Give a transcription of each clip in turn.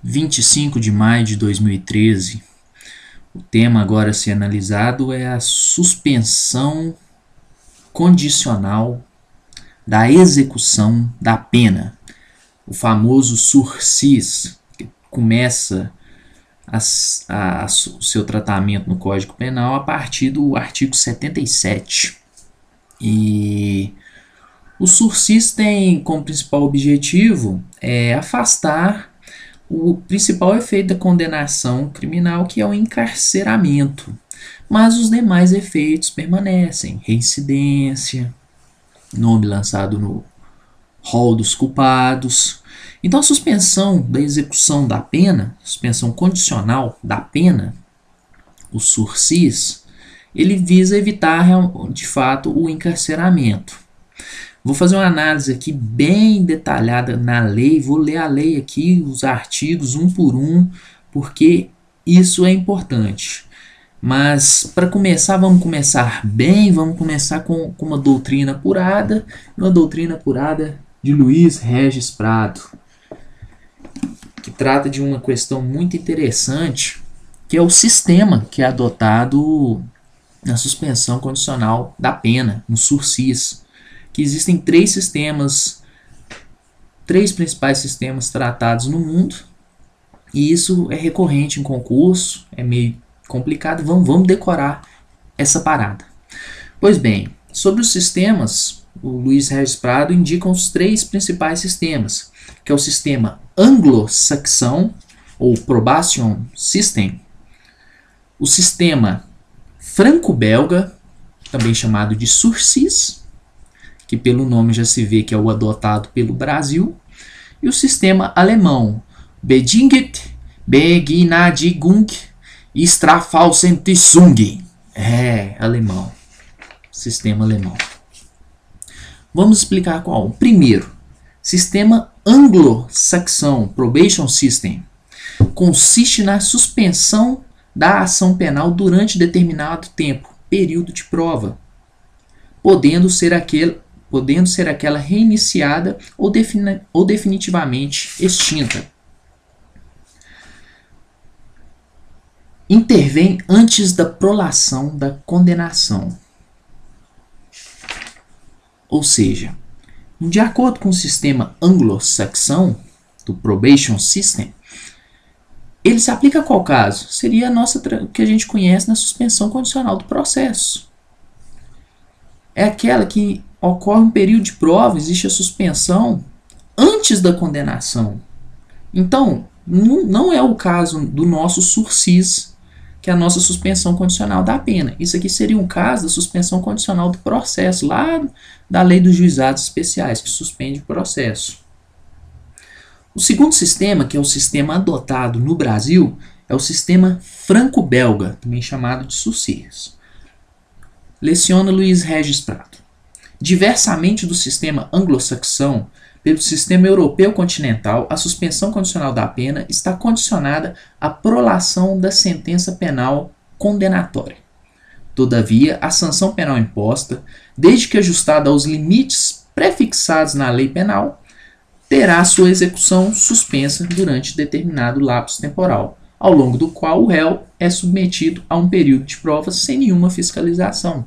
25 de maio de 2013. O tema agora a ser analisado é a suspensão condicional da execução da pena, o famoso sursis, que começa o seu tratamento no Código Penal a partir do artigo 77. E o sursis tem como principal objetivo afastar o principal efeito da condenação criminal, que é o encarceramento, mas os demais efeitos permanecem: reincidência, nome lançado no rol dos culpados. Então a suspensão da execução da pena, suspensão condicional da pena, o sursis, ele visa evitar de fato o encarceramento. Vou fazer uma análise aqui bem detalhada na lei, vou ler a lei aqui, os artigos um por um, porque isso é importante. Mas para começar, vamos começar bem, vamos começar com uma doutrina apurada de Luiz Regis Prado, que trata de uma questão muito interessante, que é o sistema que é adotado na suspensão condicional da pena, no sursis. Que existem três principais sistemas tratados no mundo, e isso é recorrente em concurso, é meio complicado, vamos decorar essa parada. Pois bem, sobre os sistemas, o Luiz Regis Prado indica os três principais sistemas, que é o sistema anglo-saxão, ou probation system, o sistema franco-belga, também chamado de sursis, que pelo nome já se vê que é o adotado pelo Brasil, e o sistema alemão, Bedingt, Begnadigung, Strafausentisung. Alemão. Sistema alemão. Vamos explicar qual. Primeiro, sistema anglo-saxão, probation system, consiste na suspensão da ação penal durante determinado tempo, período de prova, podendo ser aquela reiniciada ou definitivamente extinta. Intervém antes da prolação da condenação. Ou seja, de acordo com o sistema anglo-saxão, do probation system, ele se aplica a qual caso? Seria a nossa que a gente conhece na suspensão condicional do processo. É aquela que ocorre um período de prova, existe a suspensão antes da condenação. Então, não é o caso do nosso sursis, que é a nossa suspensão condicional da pena. Isso aqui seria um caso da suspensão condicional do processo, lá da lei dos juizados especiais, que suspende o processo. O segundo sistema, que é o sistema adotado no Brasil, é o sistema franco-belga, também chamado de sursis. Leciona Luiz Regis Prado. Diversamente do sistema anglo-saxão, pelo sistema europeu continental, a suspensão condicional da pena está condicionada à prolação da sentença penal condenatória. Todavia, a sanção penal imposta, desde que ajustada aos limites prefixados na lei penal, terá sua execução suspensa durante determinado lapso temporal, ao longo do qual o réu é submetido a um período de prova sem nenhuma fiscalização.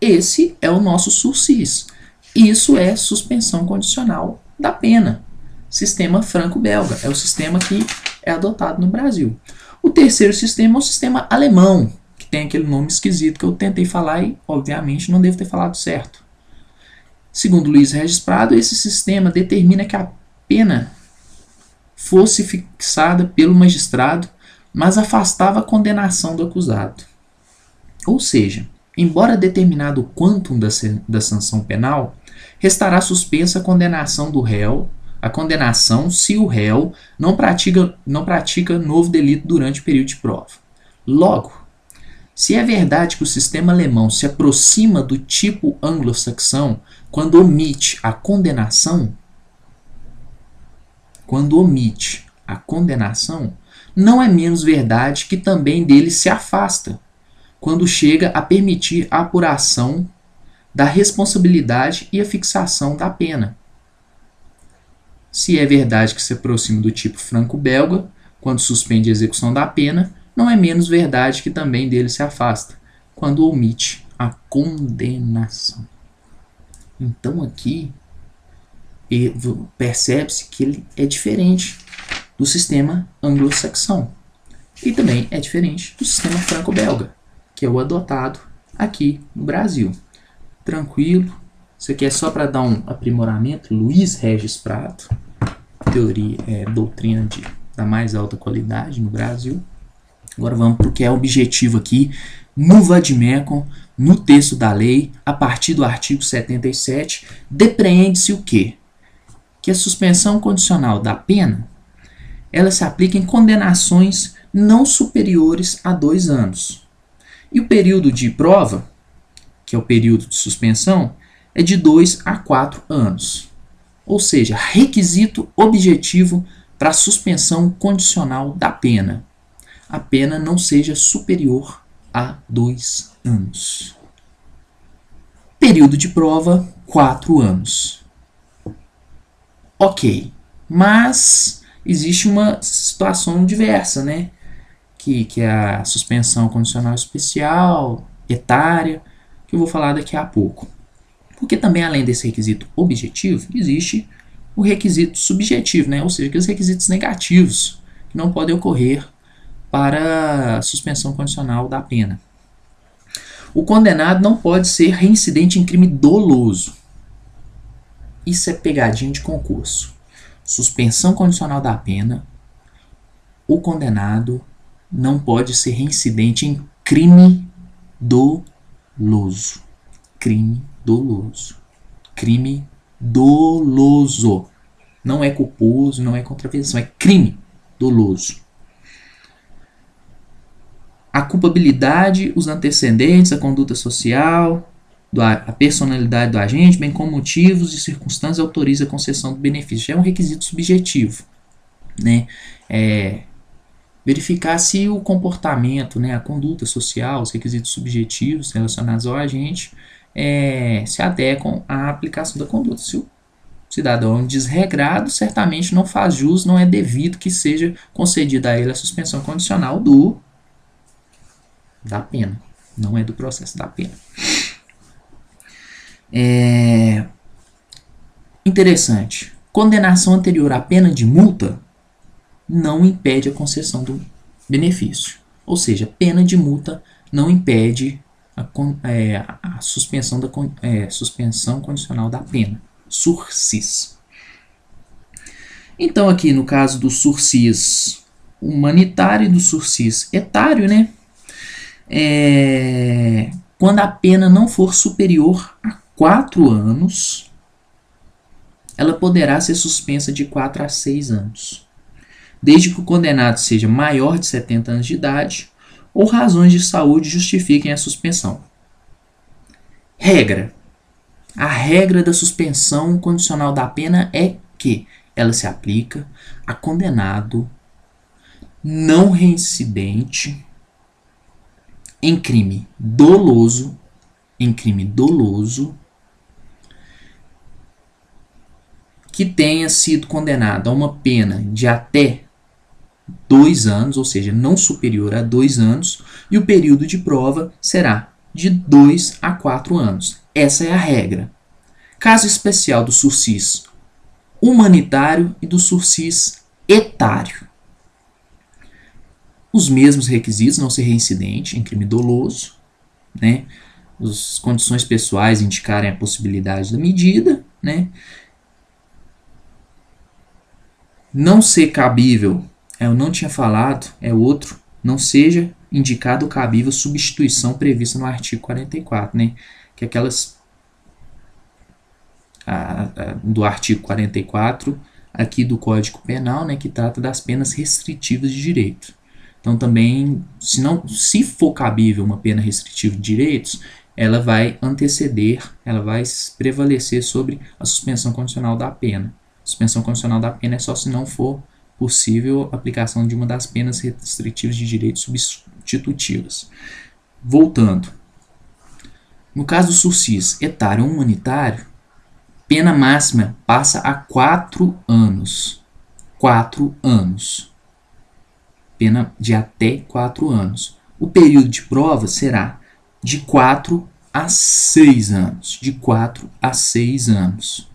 Esse é o nosso sursis. Isso é suspensão condicional da pena. Sistema franco-belga. É o sistema que é adotado no Brasil. O terceiro sistema é o sistema alemão, que tem aquele nome esquisito que eu tentei falar e, obviamente, não devo ter falado certo. Segundo Luiz Regis Prado, esse sistema determina que a pena fosse fixada pelo magistrado, mas afastava a condenação do acusado. Ou seja, embora determinado o quantum da sanção penal, restará suspensa a condenação do réu, a condenação se o réu não pratica novo delito durante o período de prova. Logo, se é verdade que o sistema alemão se aproxima do tipo anglo-saxão quando omite a condenação, não é menos verdade que também dele se afasta quando chega a permitir a apuração da responsabilidade e a fixação da pena. Se é verdade que se aproxima do tipo franco-belga, quando suspende a execução da pena, não é menos verdade que também dele se afasta, quando omite a condenação. Então aqui percebe-se que ele é diferente do sistema anglo-saxão e também é diferente do sistema franco-belga, que é o adotado aqui no Brasil. Tranquilo? Isso aqui é só para dar um aprimoramento. Luiz Regis Prato, doutrina da mais alta qualidade no Brasil. Agora vamos para o que é objetivo aqui no vade-mecum, no texto da lei, a partir do artigo 77, depreende-se o quê? Que a suspensão condicional da pena ela se aplica em condenações não superiores a 2 anos. E o período de prova, que é o período de suspensão, é de 2 a 4 anos. Ou seja, requisito objetivo para a suspensão condicional da pena. A pena não seja superior a 2 anos. Período de prova, 4 anos. Ok, mas existe uma situação diversa, né? Que é a suspensão condicional especial, etária, que eu vou falar daqui a pouco. Porque também, além desse requisito objetivo, existe o requisito subjetivo, né? Ou seja, aqueles requisitos negativos que não podem ocorrer para a suspensão condicional da pena. O condenado não pode ser reincidente em crime doloso. Isso é pegadinha de concurso. Suspensão condicional da pena, o condenado não pode ser reincidente em crime doloso. Crime doloso. Crime doloso. Não é culposo, não é contravenção, é crime doloso. A culpabilidade, os antecedentes, a conduta social, a personalidade do agente, bem como motivos e circunstâncias autoriza a concessão do benefício. Já é um requisito subjetivo, né? Verificar se o comportamento, né, a conduta social, os requisitos subjetivos relacionados ao agente se adequam à aplicação da conduta. Se o cidadão é desregrado, certamente não faz jus, não é devido que seja concedida a ele a suspensão condicional da pena. Não é do processo da pena. Interessante. Condenação anterior à pena de multa não impede a concessão do benefício. Ou seja, pena de multa não impede a suspensão condicional da pena. Sursis. Então, aqui no caso do sursis humanitário e do sursis etário, né? Quando a pena não for superior a 4 anos, ela poderá ser suspensa de 4 a 6 anos, desde que o condenado seja maior de 70 anos de idade ou razões de saúde justifiquem a suspensão. Regra. A regra da suspensão condicional da pena é que ela se aplica a condenado não reincidente em crime doloso, que tenha sido condenado a uma pena de até 2 anos, ou seja, não superior a 2 anos, e o período de prova será de 2 a 4 anos. Essa é a regra. Caso especial do sursis humanitário e do sursis etário. Os mesmos requisitos, não ser reincidente em crime doloso, né? As condições pessoais indicarem a possibilidade da medida, né? Não ser cabível, eu não tinha falado, é outro, não seja indicado ou cabível substituição prevista no artigo 44, né? Que é aquelas do artigo 44 aqui do Código Penal, né, que trata das penas restritivas de direito. Então também, se for cabível uma pena restritiva de direitos, ela vai anteceder, ela vai prevalecer sobre a suspensão condicional da pena. A suspensão condicional da pena é só se não for possível a aplicação de uma das penas restritivas de direitos substitutivas. Voltando. No caso do sursis etário ou humanitário, Pena máxima passa a 4 anos. 4 anos. Pena de até 4 anos. O período de prova será de 4 a 6 anos. De 4 a 6 anos.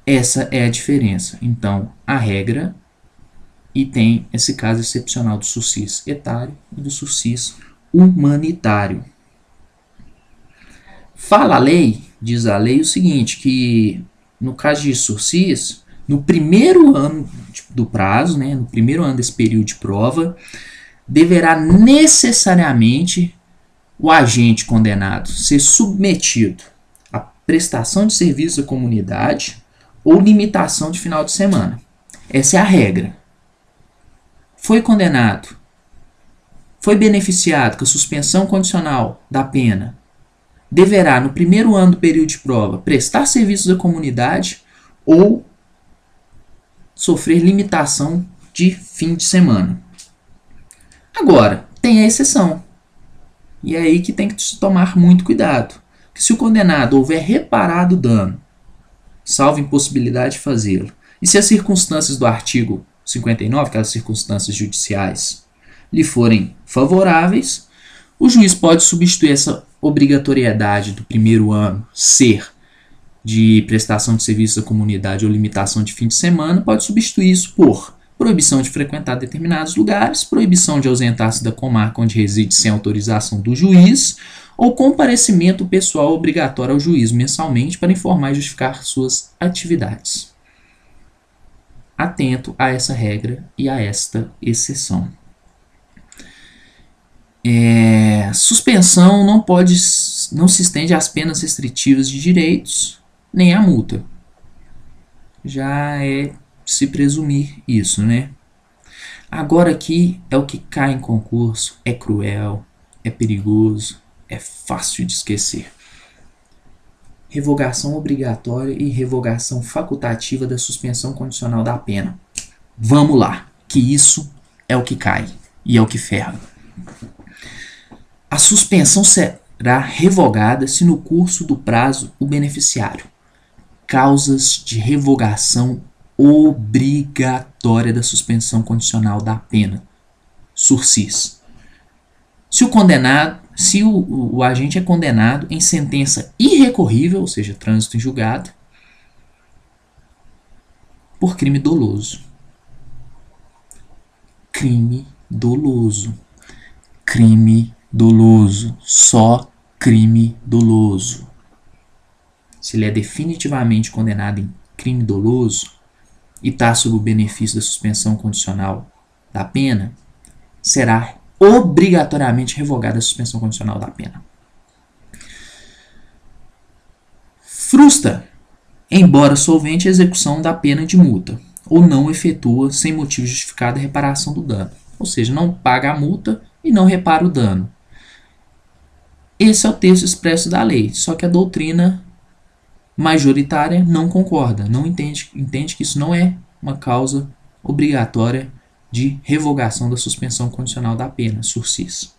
Essa é a diferença. Então, a regra, e tem esse caso excepcional do sursis etário e do sursis humanitário. Fala a lei, diz a lei o seguinte, que no caso de sursis, no primeiro ano do prazo, né, no primeiro ano desse período de prova, deverá necessariamente o agente condenado ser submetido à prestação de serviço à comunidade ou limitação de final de semana. Essa é a regra. Foi condenado, foi beneficiado com a suspensão condicional da pena, deverá, no primeiro ano do período de prova, prestar serviços à comunidade ou sofrer limitação de fim de semana. Agora, tem a exceção. E é aí que tem que se tomar muito cuidado. Que se o condenado houver reparado o dano, salvo impossibilidade de fazê-lo, e se as circunstâncias do artigo 59, aquelas circunstâncias judiciais, lhe forem favoráveis, o juiz pode substituir essa obrigatoriedade do primeiro ano ser de prestação de serviço à comunidade ou limitação de fim de semana, pode substituir isso por proibição de frequentar determinados lugares, proibição de ausentar-se da comarca onde reside sem autorização do juiz, ou comparecimento pessoal obrigatório ao juiz mensalmente para informar e justificar suas atividades. Atento a essa regra e a esta exceção. Suspensão não se estende às penas restritivas de direitos, nem à multa. Já é se presumir isso, né? Agora aqui é o que cai em concurso, é cruel, é perigoso, é fácil de esquecer. Revogação obrigatória e revogação facultativa da suspensão condicional da pena. Vamos lá, que isso é o que cai e é o que ferra. A suspensão será revogada se no curso do prazo o beneficiário. Causas de revogação obrigatória da suspensão condicional da pena. Sursis. Se o agente é condenado em sentença irrecorrível, ou seja, trânsito em julgado, por crime doloso. Crime doloso. Crime doloso. Só crime doloso. Se ele é definitivamente condenado em crime doloso e está sob o benefício da suspensão condicional da pena, será obrigatoriamente revogada a suspensão condicional da pena. Frustra, embora solvente, a execução da pena de multa, ou não efetua, sem motivo justificado, a reparação do dano. Ou seja, não paga a multa e não repara o dano. Esse é o texto expresso da lei, só que a doutrina majoritária não concorda, não entende que isso não é uma causa obrigatória de revogação da suspensão condicional da pena, sursis.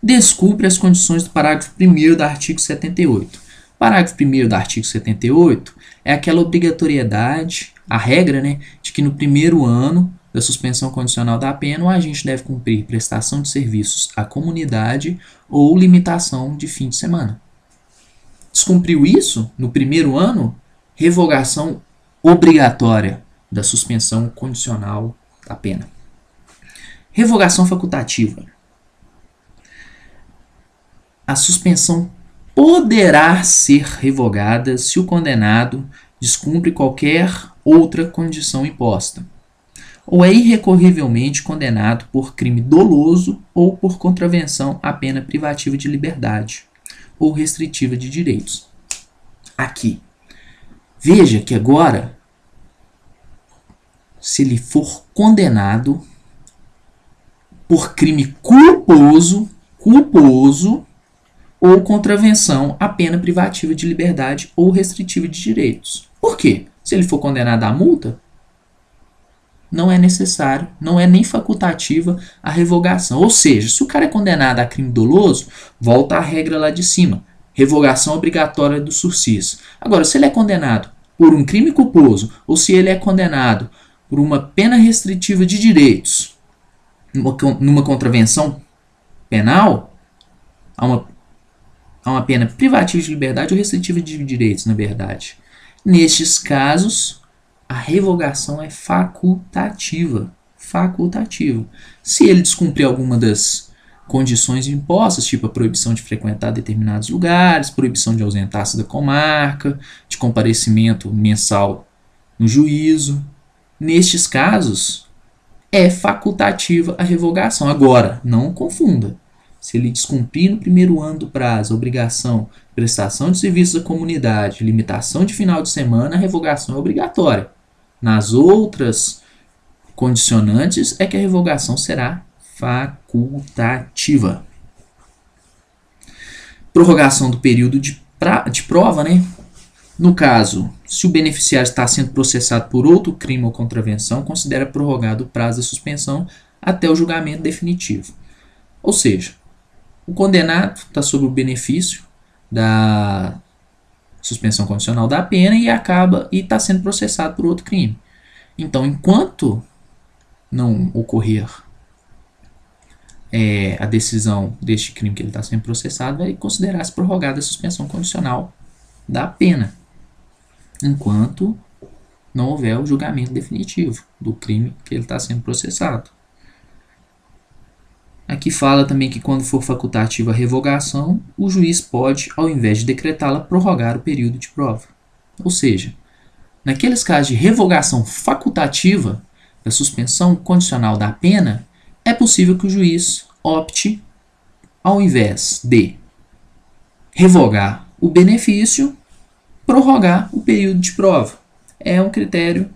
Descumpre as condições do parágrafo 1º do artigo 78. Parágrafo 1º do artigo 78 é aquela obrigatoriedade, a regra, né, de que no primeiro ano da suspensão condicional da pena o agente deve cumprir prestação de serviços à comunidade ou limitação de fim de semana. Descumpriu isso no primeiro ano, revogação obrigatória da suspensão condicional da pena. Revogação facultativa. A suspensão poderá ser revogada se o condenado descumpre qualquer outra condição imposta, ou é irrecorrivelmente condenado por crime doloso ou por contravenção à pena privativa de liberdade ou restritiva de direitos. Aqui. Veja que agora, se ele for condenado por crime culposo ou contravenção à pena privativa de liberdade ou restritiva de direitos. Por quê? Se ele for condenado à multa, não é necessário, não é nem facultativa a revogação. Ou seja, se o cara é condenado a crime doloso, volta à regra lá de cima. revogação obrigatória do sursis. Agora, se ele é condenado por um crime culposo ou se ele é condenado por uma pena restritiva de direitos, numa contravenção penal, há uma pena privativa de liberdade ou restritiva de direitos, na verdade. Nestes casos, a revogação é facultativa. Facultativo. Se ele descumprir alguma das condições impostas, tipo a proibição de frequentar determinados lugares, proibição de ausentar-se da comarca, de comparecimento mensal no juízo, nestes casos, é facultativa a revogação. Agora, não confunda. Se ele descumprir no primeiro ano do prazo a obrigação de prestação de serviços à comunidade, limitação de final de semana, a revogação é obrigatória. Nas outras condicionantes é que a revogação será facultativa. Prorrogação do período de prova, né? No caso, se o beneficiário está sendo processado por outro crime ou contravenção, considera prorrogado o prazo da suspensão até o julgamento definitivo. Ou seja, o condenado está sob o benefício da suspensão condicional da pena e está sendo processado por outro crime. Então, enquanto não ocorrer a decisão deste crime que ele está sendo processado, vai considerar-se prorrogada a suspensão condicional da pena, enquanto não houver o julgamento definitivo do crime que ele está sendo processado. Aqui fala também que quando for facultativa a revogação, o juiz pode, ao invés de decretá-la, prorrogar o período de prova. Ou seja, naqueles casos de revogação facultativa da suspensão condicional da pena, é possível que o juiz opte, ao invés de revogar o benefício, prorrogar o período de prova. É um critério,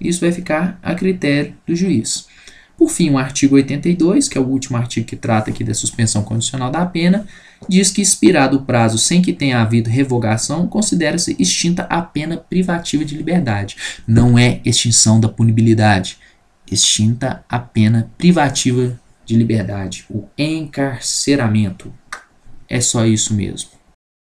isso vai ficar a critério do juiz. Por fim, o artigo 82, que é o último artigo que trata aqui da suspensão condicional da pena, diz que, expirado o prazo sem que tenha havido revogação, considera-se extinta a pena privativa de liberdade. Não é extinção da punibilidade, extinta a pena privativa de liberdade, o encarceramento. É só isso mesmo.